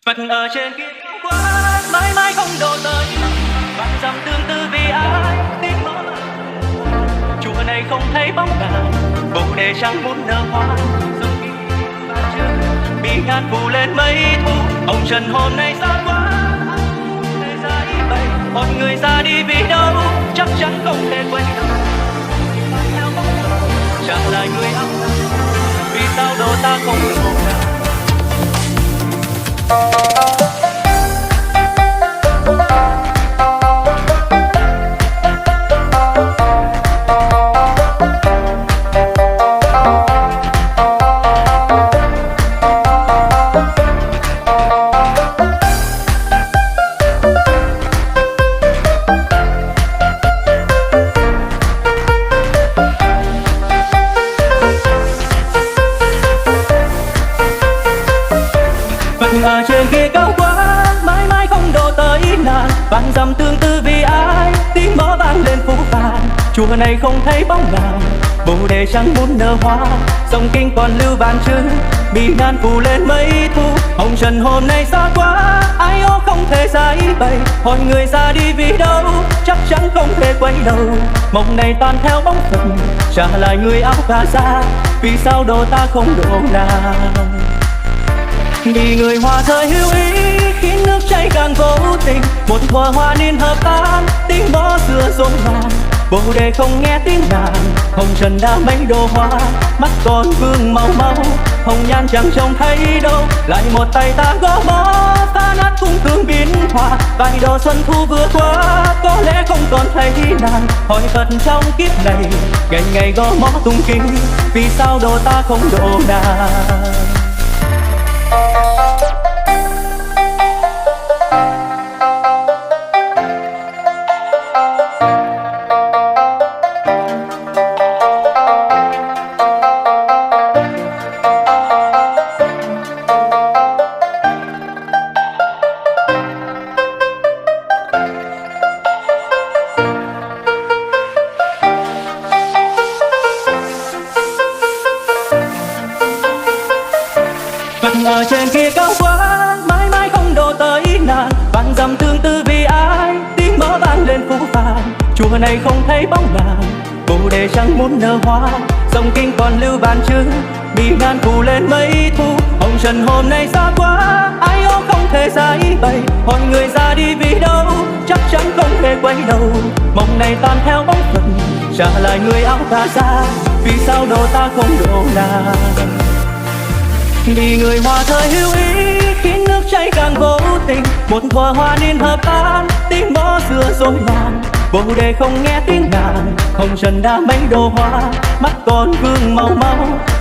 Phật ở trên kia cao quá, mãi mãi không độ tới. Vạn dặm tương tư vì ai tiếng mơ. Chùa này không thấy bóng nàng, bồ đề chẳng muốn nở hoa. Dòng kia và chưa bị ngàn phủ lên mây thu. Ông trần hôm nay xa quá, thời gian đi bay. Mọi người ra đi vì đâu, chắc chắn không thể quay đầu. Chẳng là người áo nào, vì sao độ ta không độ nàng. Ở trên kia cao quá, mãi mãi không độ tới nàng. Vạn dặm tương tư vì ai, tiếng mõ vang lên phố vàng. Chùa này không thấy bóng nàng, bồ đề chẳng muốn nở hoa. Dòng kinh còn lưu vạn chữ, bị ngàn phủ lên mây thu. Hồng trần hôm nay xa quá, ai ó không thể giải bày. Hỏi người ra đi vì đâu, chắc chắn không thể quay đầu. Mộng này tan theo bóng Phật, trả lại người áo cà sa. Vì sao độ ta không độ nàng. Vì người hoa rơi hữu ý, khiến nước chảy càng vô tình. Một thuở hoa niên hợp tan, tiếng mõ xưa rối loạn. Bồ đề không nghe tiếng nàng, hồng trần đã mấy đồ hoa. Mắt còn vương màu máu, hồng nhan chẳng trông thấy đâu. Lại một tay ta gõ mõ, phá nát cung thương biến hoa. Vài độ xuân thu vừa qua, có lẽ không còn thấy nàng. Hỏi Phật trong kiếp này, ngày ngày gõ mõ tung kinh. Vì sao độ ta không độ nàng. Ở trên kia cao quá, mãi mãi không độ tới nàng. Vạn dặm tương tư vì ai, tiếng mõ vang lên phố vàng. Chùa này không thấy bóng nàng, bồ đề chẳng muốn nở hoa. Dòng kinh còn lưu vạn chữ, bị ngàn phủ lên mây thu. Hồng trần hôm nay xa quá, ai ó không thể giải bày. Hỏi người ra đi vì đâu, chắc chắn không thể quay đầu. Mộng này tan theo bóng Phật, trả lại người áo cà sa. Vì sao độ ta không độ nàng. Vì người hoa rơi hữu ý, khiến nước chảy càng vô tình. Một thuở hoa niên hợp tan, tiếng mõ xưa rối loạn. Bồ đề không nghe tiếng nàng, hồng trần đã mấy đồ hoa. Mắt còn vương màu máu,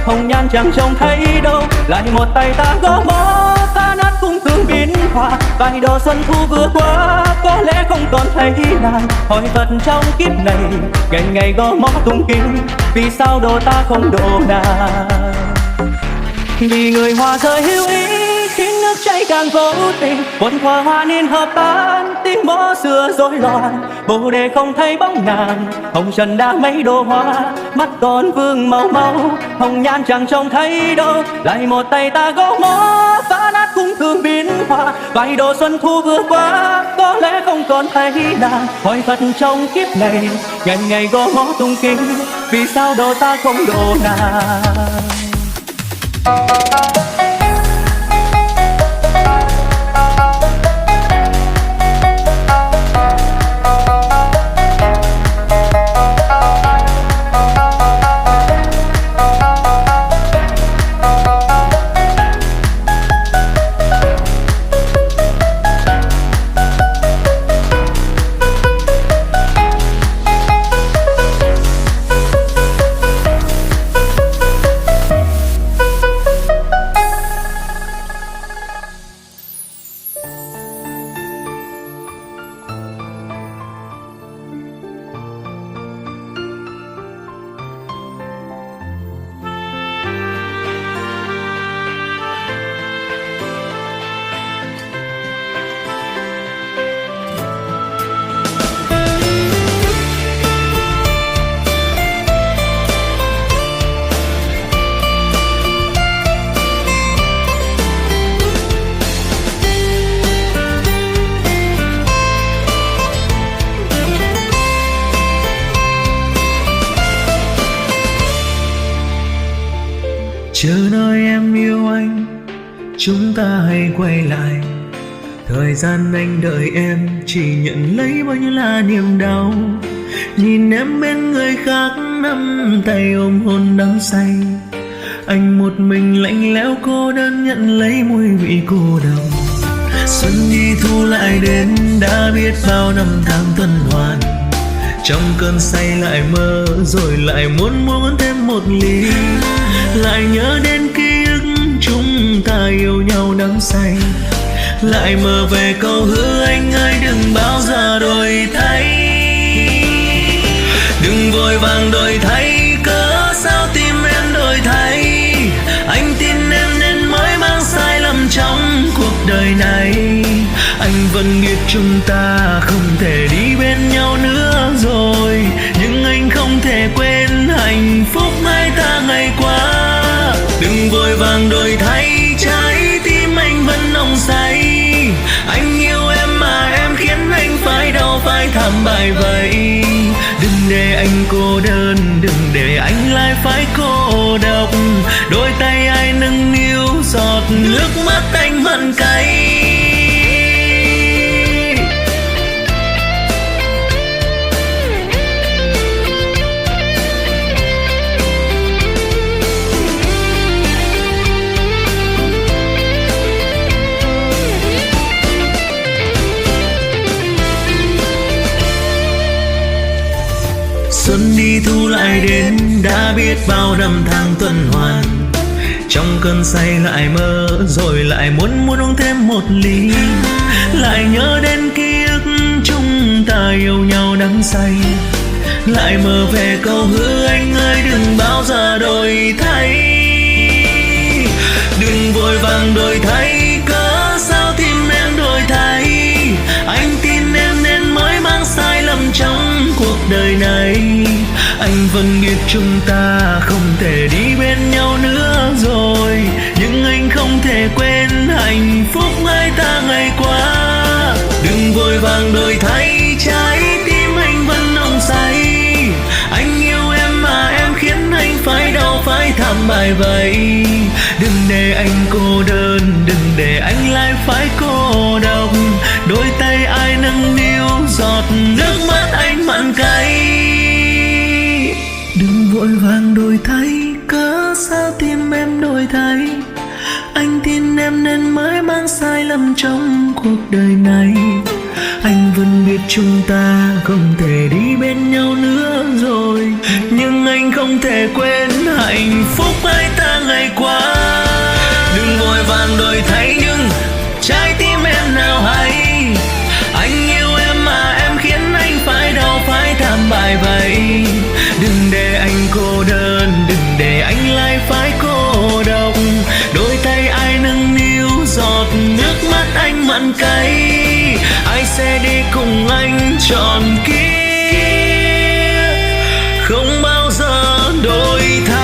hồng nhan chẳng trông thấy đâu. Lại một tay ta gõ mõ, phá nát cung thương biến hoa. Vài độ xuân thu vừa qua, có lẽ không còn thấy nàng. Hỏi Phật trong kiếp này, ngày ngày gõ mõ tung kinh. Vì sao độ ta không độ nàng. Vì người hoa rơi hữu ý, khiến nước chảy càng vô tình. Một thuở hoa niên hợp tan, tiếng mõ xưa rối loạn. Bồ đề không thấy bóng nàng, hồng trần đã mấy đồ hoa. Mắt còn vương màu máu, hồng nhan chẳng trông thấy đâu. Lại một tay ta gõ mõ, phá nát cung thương biến hoa. Vài độ xuân thu vừa qua, có lẽ không còn thấy nàng. Hỏi Phật trong kiếp này, ngày ngày gõ mõ tung kinh. Vì sao độ ta không độ nàng. chúng ta hãy quay lại. Thời gian anh đợi em chỉ nhận lấy bao nhiêu là niềm đau. Nhìn em bên người khác nắm tay ôm hôn đắm say, anh một mình lạnh lẽo cô đơn nhận lấy mùi vị cô độc. Xuân đi thu lại đến, đã biết bao năm tháng tuần hoàn. Trong cơn say lại mơ, rồi lại muốn thêm một ly. Lại nhớ đến ký ức chúng ta yêu nhau đắm say. Lại mơ về câu hứa anh ơi đừng bao giờ đổi thay. Đừng vội vàng đổi thay, cớ sao tim em đổi thay. Anh tin em nên mới mang sai lầm trong cuộc đời này. Anh vẫn biết chúng ta không thể đi bên nhau nữa rồi, nhưng anh không thể quên hạnh phúc hai ta ngày qua. Đừng vội vàng đổi thay, trái tim anh vẫn nồng say. Anh yêu em mà em khiến anh phải đau phải thảm bại vậy. Đừng để anh cô đơn, đừng để anh lại phải cô độc. Đôi tay ai nâng niu, giọt nước mắt anh mặn cay. Xuân đi thu lại đến, đã biết bao năm tháng tuần hoàn. Trong cơn say lại mơ, rồi lại muốn uống thêm một ly. Lại nhớ đến ký ức chúng ta yêu nhau đắm say. Lại mơ về câu hứa anh ơi đừng bao giờ đổi thay. Đừng vội vàng đổi thay, cớ sao tim em đổi thay. Anh tin em nên mới mang sai lầm trong cuộc đời này. Anh vẫn biết chúng ta không thể đi bên nhau nữa rồi, nhưng anh không thể quên hạnh phúc hai ta ngày qua. Đừng vội vàng đổi thay, trái tim anh vẫn nồng say. Anh yêu em mà em khiến anh phải đau phải thảm bại vậy. Đừng để anh cô đơn, đừng để anh lại phải cô độc. Đôi tay ai nâng niu, giọt nước mắt anh mặn cay. Đừng vội vàng đổi thay, cớ sao tim em đổi thay. Anh tin em nên mới mang sai lầm trong cuộc đời này. Anh vẫn biết chúng ta không thể đi bên nhau nữa rồi, nhưng anh không thể quên hạnh phúc hai ta ngày qua. Đừng vội vàng đổi thay nhưng trái tim em nào hay. Anh yêu em mà em khiến anh phải đau phải thảm bại vậy. Đừng để anh cô đơn, đừng để anh lại phải cô độc. Đôi tay ai nâng niu, giọt nước mắt anh mặn cay. Ai sẽ đi cùng anh trọn kiếp, không bao giờ đổi thay.